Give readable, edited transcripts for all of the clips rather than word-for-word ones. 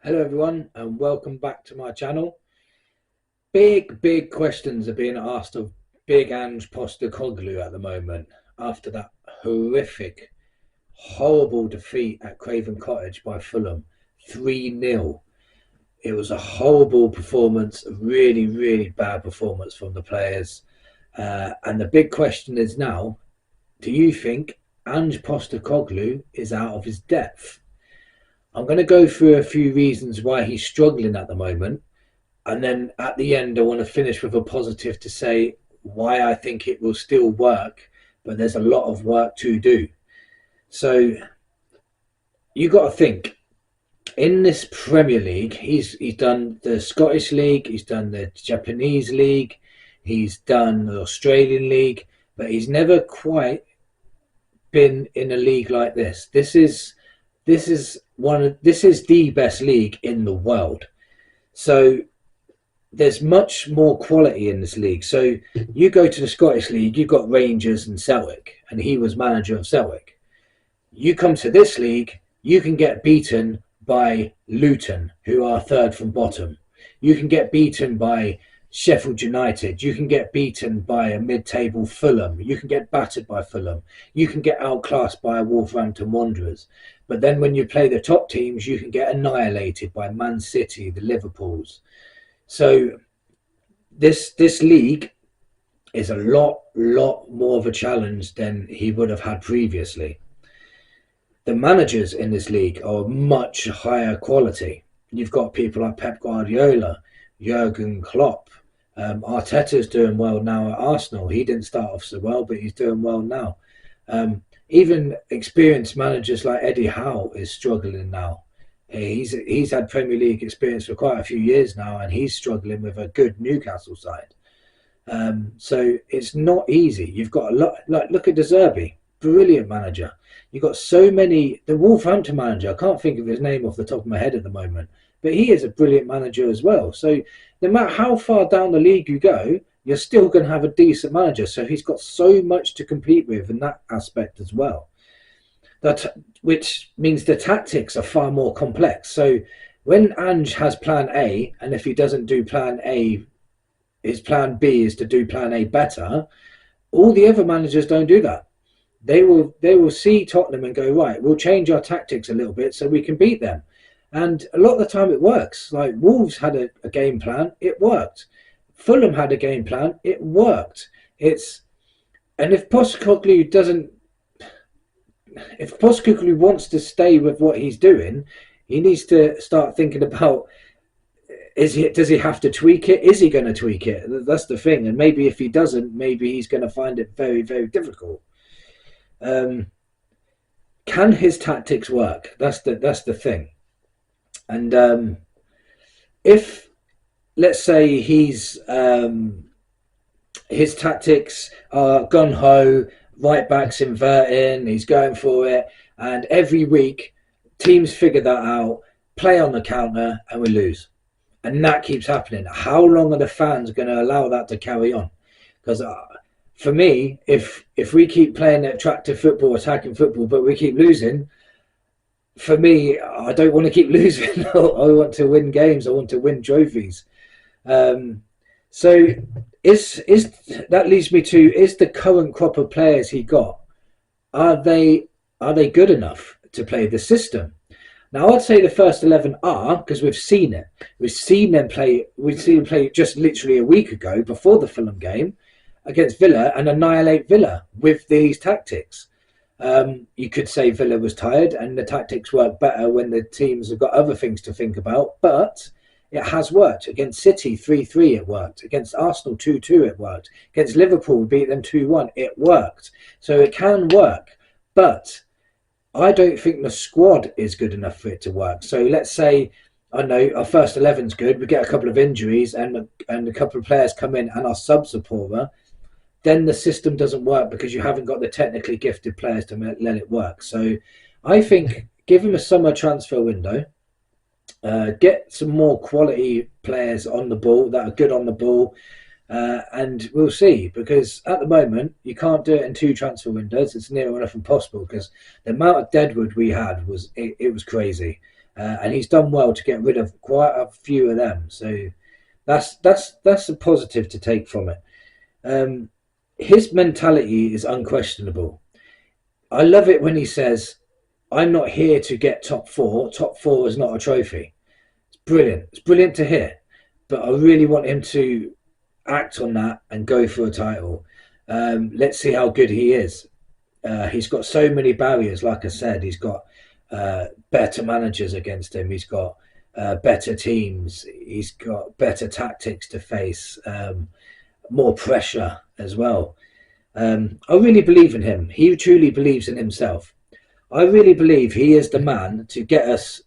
Hello everyone and welcome back to my channel. Big questions are being asked of Big Ange Postecoglou at the moment after that horrific, horrible defeat at Craven Cottage by Fulham, 3-0. It was a horrible performance, a really bad performance from the players. And the big question is now, do you think Ange Postecoglou is out of his depth? I'm going to go through a few reasons why he's struggling at the moment. And then at the end, I want to finish with a positive to say why I think it will still work, but there's a lot of work to do. So you got to think, in this Premier League, he's done the Scottish League, he's done the Japanese League, he's done the Australian League, but he's never quite been in a league like this. This is the best league in the world. So there's much more quality in this league. So you go to the Scottish League, you've got Rangers and Celtic, and he was manager of Celtic. You come to this league, you can get beaten by Luton, who are third from bottom. You can get beaten by Sheffield United. You can get beaten by a mid-table Fulham. You can get battered by Fulham. You can get outclassed by Wolverhampton Wanderers. But then when you play the top teams, you can get annihilated by Man City, the Liverpools. So this league is a lot more of a challenge than he would have had previously. The managers in this league are much higher quality. You've got people like Pep Guardiola, Jurgen Klopp. Arteta's doing well now at Arsenal. He didn't start off so well, but he's doing well now. Even experienced managers like Eddie Howe is struggling now. He's had Premier League experience for quite a few years now, and he's struggling with a good Newcastle side. So it's not easy. You've got a lot. Like, look at De Zerbi, brilliant manager. You've got so many. The Wolverhampton manager, I can't think of his name off the top of my head at the moment, but he is a brilliant manager as well. So no matter how far down the league you go, you're still going to have a decent manager. So he's got so much to compete with in that aspect as well. Which means the tactics are far more complex. So when Ange has plan A, and if he doesn't do plan A, his plan B is to do plan A better, all the other managers don't do that. They will see Tottenham and go, right, we'll change our tactics a little bit so we can beat them. And a lot of the time it works. Like Wolves had a game plan, it worked. Fulham had a game plan, it worked. And if Postecoglou wants to stay with what he's doing, he needs to start thinking about, does he have to tweak it? Is he going to tweak it? That's the thing. And maybe if he doesn't, maybe he's going to find it very difficult. Can his tactics work? That's the thing. And if, let's say, his tactics are gun-ho, right backs inverting, he's going for it, and every week teams figure that out, play on the counter, and we lose. And that keeps happening. How long are the fans going to allow that to carry on? Because for me, if we keep playing attractive football, attacking football, but we keep losing, for me, I don't want to keep losing. I want to win games. I want to win trophies. So that leads me to, is the current crop of players he got, are they good enough to play the system? Now I'd say the first 11 are, because we've seen it. We've seen them play just literally a week ago before the Fulham game against Villa and annihilate Villa with these tactics. You could say Villa was tired and the tactics work better when the teams have got other things to think about, but it has worked. Against City 3-3 it worked. Against Arsenal 2-2 it worked. Against Liverpool we beat them 2-1, it worked. So it can work, but I don't think the squad is good enough for it to work. So let's say, I know our first 11's good, we get a couple of injuries and a couple of players come in and our subs are poorer, then the system doesn't work because you haven't got the technically gifted players to let it work. So I think give him a summer transfer window, get some more quality players on the ball that are good on the ball, and we'll see, because at the moment you can't do it in 2 transfer windows. It's near enough impossible because the amount of deadwood we had was crazy. and he's done well to get rid of quite a few of them. So that's a positive to take from it. His mentality is unquestionable. I love it when he says, "I'm not here to get top four. Top four is not a trophy." It's brilliant. It's brilliant to hear. But I really want him to act on that and go for a title. Let's see how good he is. He's got so many barriers. Like I said, he's got better managers against him. He's got better teams. He's got better tactics to face. More pressure as well. I really believe in him. He truly believes in himself. I really believe he is the man to get us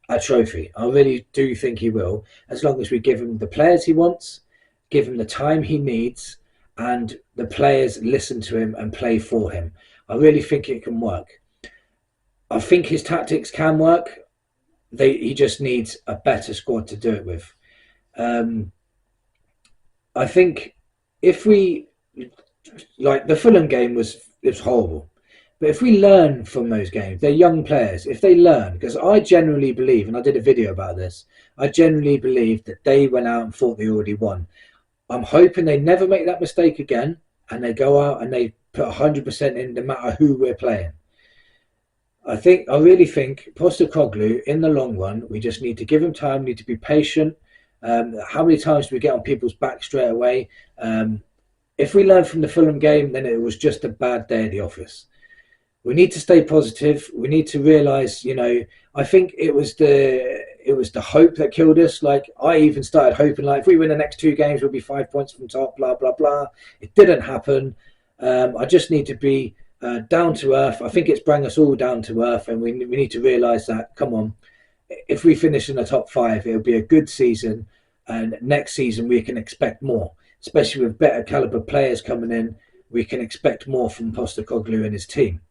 a trophy. I really do think he will, as long as we give him the players he wants, give him the time he needs, and the players listen to him and play for him. I really think it can work. I think his tactics can work. He just needs a better squad to do it with. I think if we, like the Fulham game was horrible. But if we learn from those games, they're young players. If they learn, because I generally believe, and I did a video about this, I generally believe that they went out and thought they already won. I'm hoping they never make that mistake again, and they go out and they put 100% in no matter who we're playing. I really think Postecoglou, in the long run, we just need to give him time, need to be patient. How many times do we get on people's back straight away? If we learn from the Fulham game, then it was just a bad day at the office. We need to stay positive. We need to realise, I think it was the hope that killed us. Like, I even started hoping, like, if we win the next 2 games, we'll be 5 points from top, blah, blah, blah. It didn't happen. I just need to be down to earth. I think it's bringing us all down to earth, and we need to realise that, come on, if we finish in the top 5, it'll be a good season, and next season we can expect more, especially with better calibre players coming in. We can expect more from Postecoglou and his team.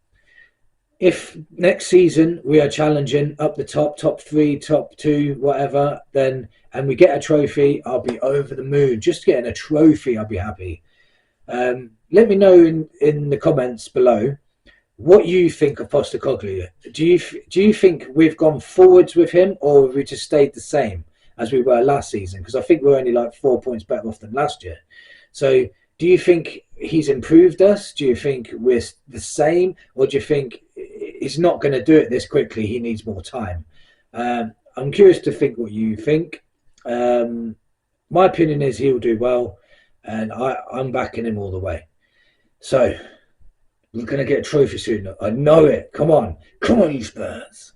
If next season we are challenging up the top 3, top 2, whatever, then, and we get a trophy, I'll be over the moon. Just getting a trophy, I'll be happy. Let me know in the comments below what you think of Postecoglou. Do you think we've gone forwards with him, or have we just stayed the same as we were last season? Because I think we're only like 4 points better off than last year. So do you think he's improved us? Do you think we're the same? Or do you think he's not going to do it this quickly? He needs more time. I'm curious to think what you think. My opinion is he'll do well, and I'm backing him all the way. So we're going to get a trophy soon. I know it. Come on. Come on, you Spurs.